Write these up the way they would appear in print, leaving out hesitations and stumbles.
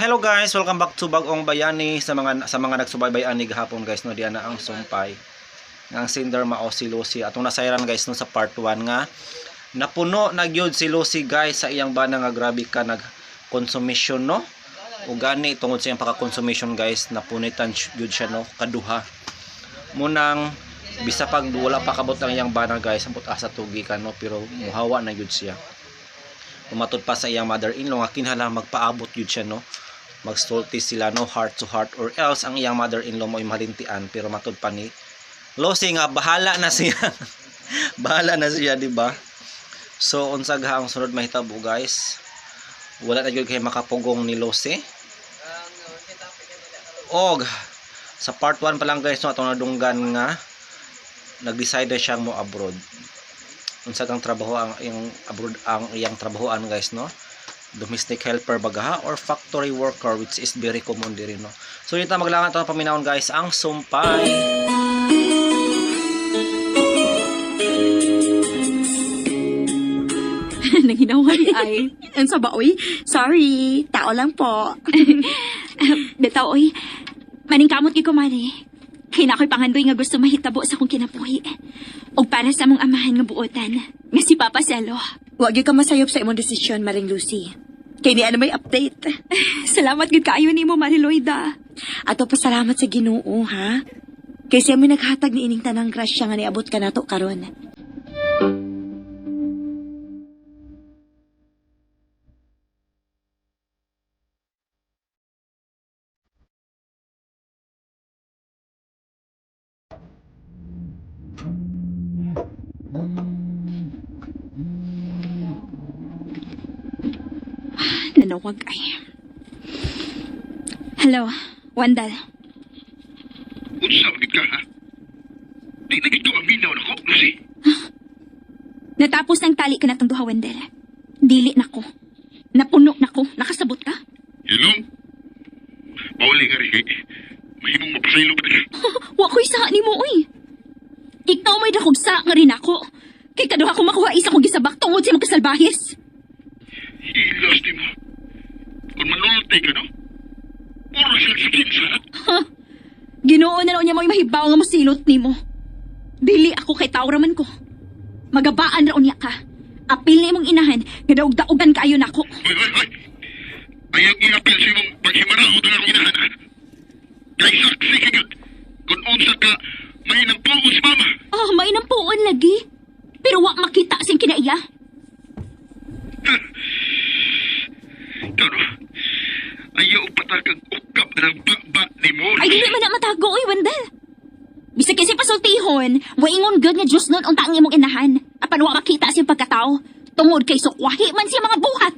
Hello guys, welcome back to Bagong Bayani sa mga nagsubaybay ani gahapon guys no, diyan na ang sumpay ng Cinder mao si Lucy. Atong nasayran guys no sa part 1 nga napuno na gyud si Lucy guys sa iyang bana nga grabe ka nag consumption no. Ug gani tungod sa iyang pagka-consumption guys napunitan gyud siya no kaduha. Munang bisa pag wala pa kabot ang iyang bana guys, ambot asa tugi ka no pero muhawa na gyud siya. Umatod pa sa iyang mother-in-law nga kinahanglan magpaabot gyud siya no. Magsulti sila no heart to heart or else ang iyang mother-in-law mo malintian pero matod pa ni Lucy nga bahala na siya. Bahala na siya di ba? So unsa ga ang sunod mahitabo guys? Wala na gyud kay makapugong ni Lucy. Og sa part 1 pa lang guys no atong nadunggan nga nag-decide siyang mo abroad. Unsa kang trabaho ang iyang abroad ang iyang trabahoan guys no? Domestic helper bagaha or factory worker which is very common diri no. So dito maglangan ta paminawon guys ang sumpay. Nanghinaway ay. Ang sa baoy? Sorry, tao lang po. Betaw oy. Maning kamot gi ko mani. Kay na ako'y pangandoy nga gusto mahitabo sa akong kinabuhi. Og para sa among amahan nga buotan, nga si Papa Selo. Huwag ka masayop sa imong desisyon, Maring Lucy. Kaya niya may update. Salamat gid kaayo nimo Mariloida. Ato pasalamat sa Ginoo, ha? Kaya siya may naghatag ni ining tanang grasya nga niabot ka nato karon. Nanawag ay. Hello, Wandal. Unsa magid ka, ha? Di na gito aminaw na ko, Lucy. Natapos ng tali ka na itong duha, Wandal. Dili na ko. Napuno na ko. Nakasabot ka? Hello? Pauli nga rin kay mahimong mapasaylo pa din. Wa ko'y sa ni mo, uy. Ikaw may dakog sa nga rin ako. Kay kaduha ko makuha isa kong gisabak tungod sa mga kasalbahis. Hilas di mo. Kung manulti ka, no? Puro sila sa kinsa. Ha? Ginoo na niya mo mahibaw nga masilot ni mo. Dili ako kay tawraman ko. Magabaan raon niya ka. Apil ni mong inahan, nga daog-daogan kaayo nako. Hoy! Ayaw i-apil sa imong paghimaraw na nga inahan, ha? Kay saksi ka yun. Kung unsa ka, may nang pugo si mama. Oh, may nampuan lagi. Pero wa makita sing kinaiya. Ikaw, no? Ayaw patakang ukap na ng baba ni mo. Ay, dili man na matago, oy, Wandal. Bisag kasi pasultihon, waingon good nga Diyos nun unta ang imong inahan. Apan wa makita siyang pagkatao. Tungod kay sukwahi man siya mga buhat.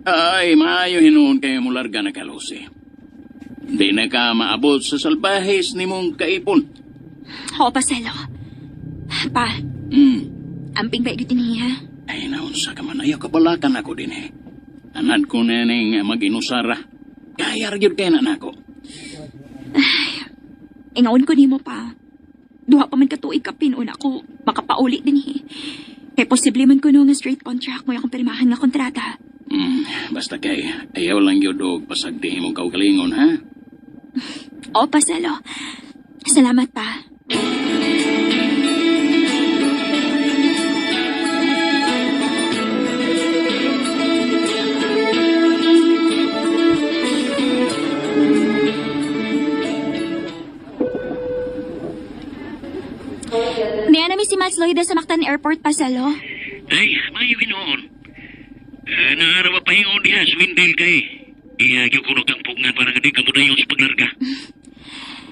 Ay, maayo hinuon kayo mo larga na ka, Lucy. Di na ka maabot sa salbahis ni mong kaipon. Oo, Paselo. Pa, amping ba ito niya? Ay, naunsa ka man. Ayaw kabalakan ako din eh. Anad ko na ning mag-inusara. Kaya ragyod kayo na ako. Ingawon ko ni mo pa. Duha pa man katuig kapin una ko makapauli din eh. Kaya posible man ko nga straight contract mo yung pirmahan nga kontrata. Basta kay ayaw lang yun og pasagdihin mong kaugalingon, ha? Oo, Paselo. Salamat pa. Niya namin si Mats Lloyd sa Mactan Airport, Paselo. Ay, may hinoon. Naharap pa hingon niya, swindel kay. Iyagyo ko nung tangpog nga para nga di ka mo na yung sa paglarga.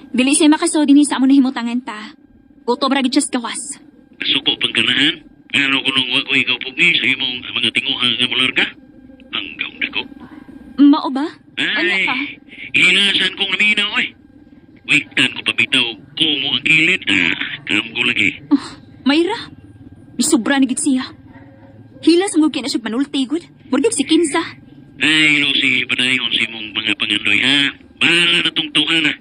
Dili siya makaso din sa amo na himutangan ta. Gutom ra gid siya sa gawas. Suko pang ganahan. Ano ko nung wag ko ikaw pugi sa imong mga tinguhan nga mo larga? Hanggang na ko. Mao ba? Ano Ay, ka? hilasan kong naminaw eh. Wiktan ko pabitaw ko mo ang kilid. Kam ko lagi. Mayra, Sobra na gid siya. Hilas mo kina siya panulti, good. Murag si Kinsa. Ay, Lucy, padayon si mong mga pangandoy, ha? Bahala na tong tuhan, ha?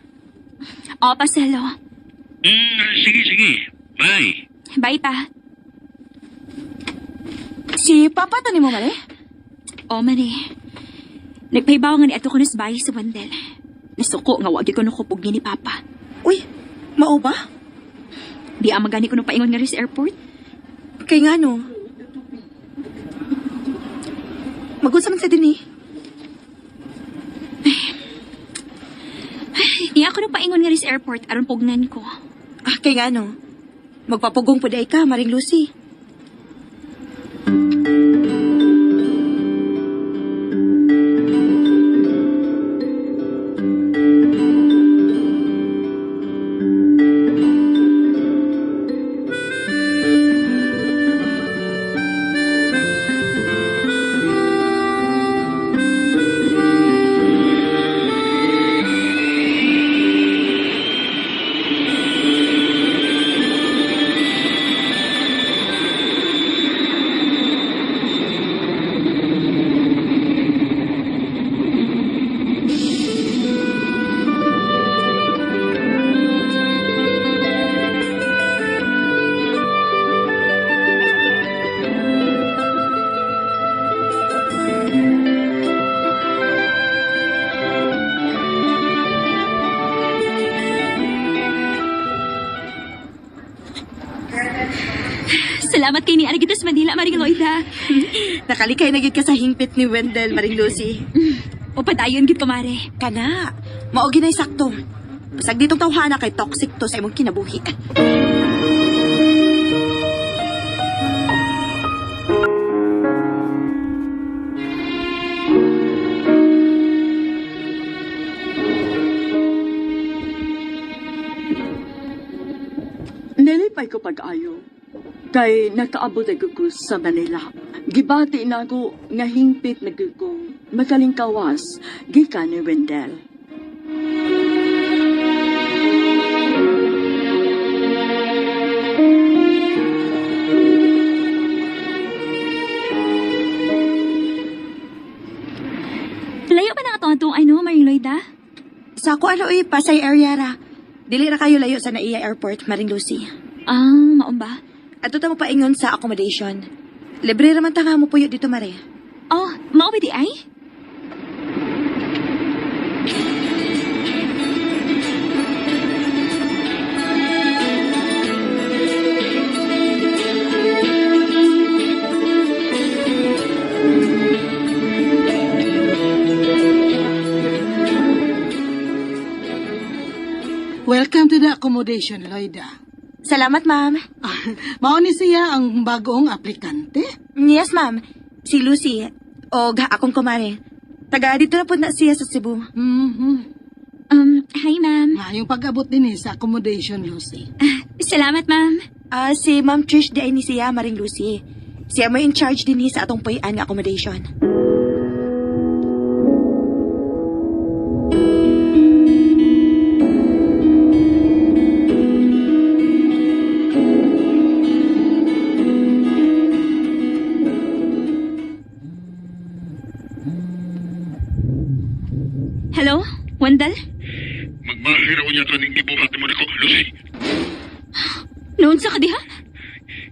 O, paselo. Sige. Bye. Bye pa. Si Papa tani mo mali? O, mani. Nagpahibaw nga ni ato ko na sa bahay sa Wendel. Nasuko nga wagi ko nakupog ni Papa. Uy, mao ba? Di ang magani ko nung paingon nga rin sa airport. Kay nga no. Mag-unsa man sa din eh. Di ako nung paingon nga rin sa airport aron pugnan ko. Kay nga no. Magpapugong po day ka, Maring Lucy. Salamat kay ni Ana gito sa Manila, Maring Loida. Nakalikay na gid ka sa hingpit ni Wendell, Maring Lucy. O padayon gid ko, Mare. Kana, mao ginay sakto. Basag ditong tawhana kay toxic to sa imong kinabuhi. Nalipay ko pag-ayo. Kay nakaabot ako sa Manila. Gibati na ako nga hingpit na ko makalingkawas gikan ni Wendell. Layo pa na atong ano, Maring Loida? Sa ako ano Pasay area ra. Dili ra kayo layo sa Naiya Airport, Maring Lucy. Maon ba? Ato ta mo paingon sa accommodation. Libre raman ta nga mo puyo dito, Mare. Oh, mao ba di ay? Welcome to the accommodation, Loida. Salamat, ma'am. Mao ni siya ang bagong aplikante. Yes, ma'am. Si Lucy. O akong kumare. Taga dito na po na siya sa Cebu. Hi, ma'am. Yung pag-abot din sa accommodation, Lucy. Salamat, ma'am. Si Ma'am Trish di ay ni siya, Maring Lucy. Siya mo in charge din sa atong puyan nga accommodation. Hello, Wendell? Magmahir ako niya ito ng gibuhat mo na ko, Lucy. Noon sa kadiha?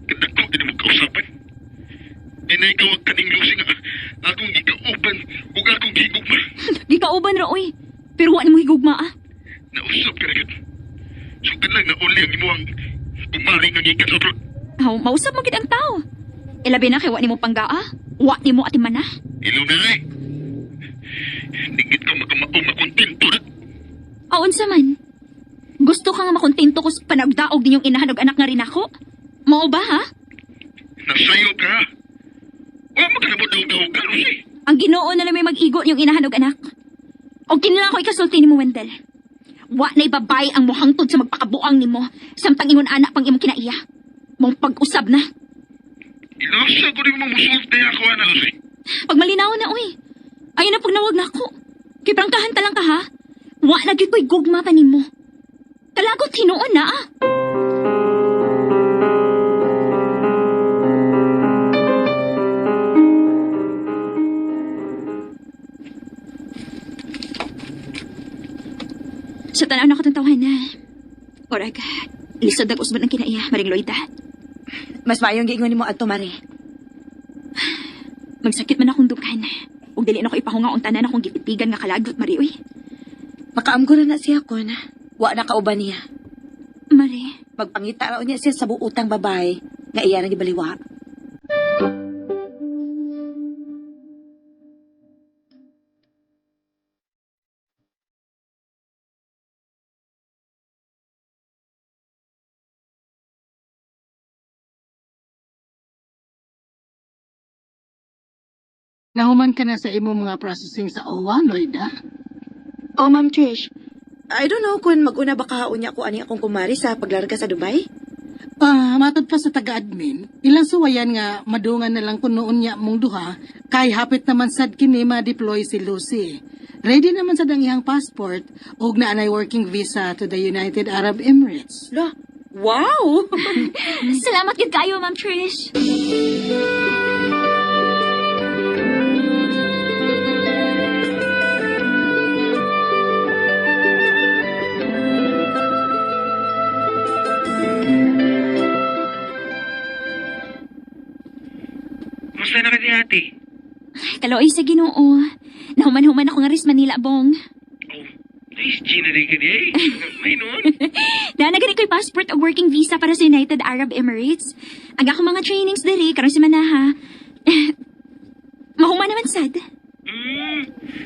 Ganda ko, hindi mo kausapan. Inay ka wag kaning Lucy nga. Akong gikauban, huwag akong gigugma. Di ka uban ra, oy. Pero wala mo higugma, ah. Nausap ka na gid. Sugdan lang na uli ang imuang umaring nga gikan sa abroad. Mausap mo gid ang tao. Ilabi na kay wa nimo panggaa. Wa nimo atiman na. Ilaw na ay. Digit ka makamaong makontento na. Aon sa man. Gusto ka nga makontento ko sa panagdaog ninyong inahan og anak nga rin ako? Mao ba, ha? Nasayo ka. Wa mo ka na mo daw ka, Lucy. Ang Ginoo na lang may mag-igo niyong inahan og anak. O kinala ko ikasulti ni mo, Wendell. Wa na ibabay ang mohangtod sa magpakabuang nimo samtang ingon anak pang imong kinaiya. Mong pag-usab na. Ilasa ko rin mo musulti ako, Ana, Lucy. Pag malinaw na, oy. Ayun na pag nawag na ako. Kay prangkahan ta lang ka, ha? Wa na gyud ko'y gugma pa nimo. Talagot hinuon na, ah. Sa tanaw na ko itong tawahan na. Orag, lisod ang usbon ng kinaiya, Maring Loida. Mas maayong giingon nimo adto mare. Magsakit man akong dukan. Ug dili na ko ipahunga ang tanan akong gipitigan nga kalagot, Mari, uy. Makaamgo na siya ko na. Wa na kauban niya. Mari, Magpangita raw niya siya sa buutang babae nga iya nang gibaliwa. Nahuman ka na sa imo mga processing sa OWA, Loida? Oh, Ma'am Trish. I don't know kung mag-una ba kahaon niya ko ani akong kumari sa paglarga sa Dubai. Matod pa sa taga-admin, ilang suwayan nga madungan na lang kung noon niya mong duha, kay hapit naman sad kini ma-deploy si Lucy. Ready naman sa dangihang passport, ug na anay working visa to the United Arab Emirates. Lo, wow! salamat gid kayo, Ma'am Trish. Musta na ka di ate? Kaloy sa Ginoo. Nahuman-human ako nga ris Manila, Bong. Oh, nice Gina rin ka di eh. May noon. Nanagani ko'y passport o working visa para sa United Arab Emirates. Ang ako mga trainings diri, karon si Manaha. Mahuman naman sad.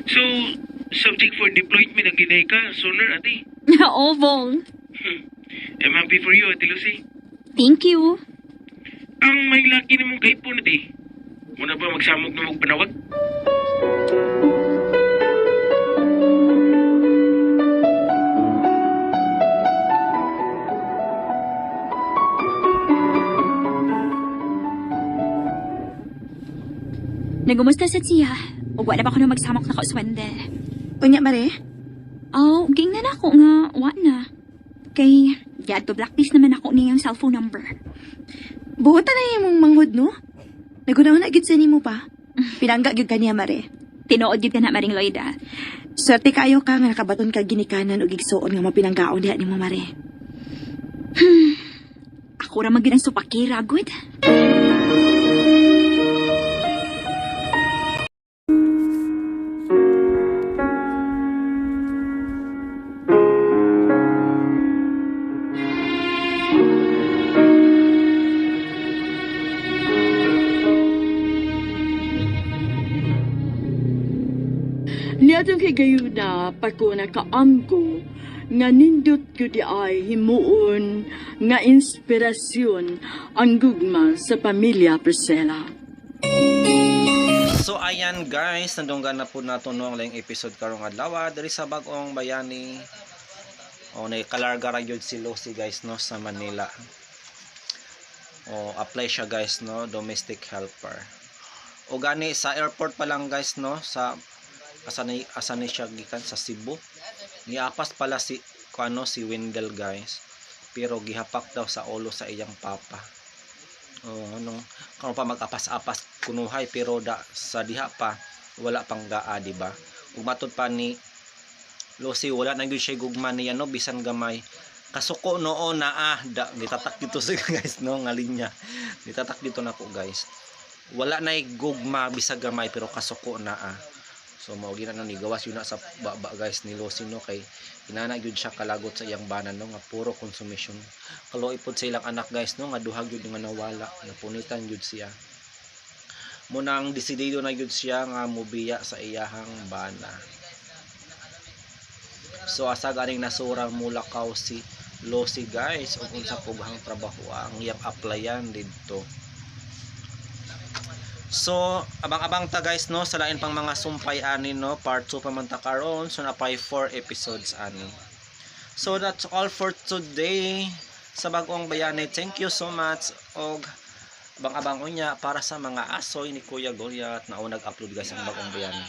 So, subject for deployment ang ginay ka, sooner ate. Oo, Bong. I'm happy for you, Ate Lucy. Thank you. Ang may laki ni mong kahit po na di. Muna ba magsamok na magpanawag? Nagumusta sa siya. Ug wala pa ko na magsamok na kauswanda. Unya mare? Oh, gingnan ako nga, wa na. Kay, yad to blacklist naman ako niyang cellphone number. Buota na imong manghud no? Nagunaw na gid sa nimo pa. Pinangga gyud kaniya mare. Tinuod gid ka na, Maring Loida. Swerte kayo ka nga nakabaton ka ginikanan o gigsuon nga mapinanggaon diha nimo mare. Ako ra magid ang supakira, good. Niadong kay gayuna pagko nakaamgo nga nindot ko di ay himuon nga inspirasyon ang gugma sa pamilya Priscilla. So ayan guys, nandunggan na po nato no ang laing episode karong adlaw diri sa bag-ong bayani. O na kalarga ra gyud si Lucy guys no sa Manila. O apply siya guys no, domestic helper. O gani sa airport pa lang guys no, sa asa ni siya gikan sa Cebu. Niapas pala si si Wendell guys. Pero gihapak daw sa ulo sa iyang papa. Nung karon pa mag-apas-apas kunuhay pero sa diha pa wala pang gaa, di ba? Ug matud pa ni Lucy wala nang gyud siya gugma niya no bisan gamay. Kasuko noon na gitatak dito sa guys no nga linya. Gitatak dito nako guys. Wala nay gugma bisag gamay pero kasuko na So mao gina ni gawas yun na sa baba guys ni Lucy no kay inana gyud siya kalagot sa iyang banan no nga puro consumption. Kaloy pod sa ilang anak guys no nga duha gyud nga nawala, napunitan gyud siya. Munang desidido na gyud siya nga mobiya sa iyahang bana. So asa ganing nasura mulakaw si Lucy guys ug unsa pughang trabaho ang iyang applyan didto. So, abang-abang ta guys no sa lain pang mga sumpay ani no, part 2 pa man ta karon, so napay 4 episodes ani. So that's all for today sa bag-ong bayani. Thank you so much og abang-abang unya para sa mga asoy ni Kuya Goliath na nag-upload guys ang bag-ong bayani.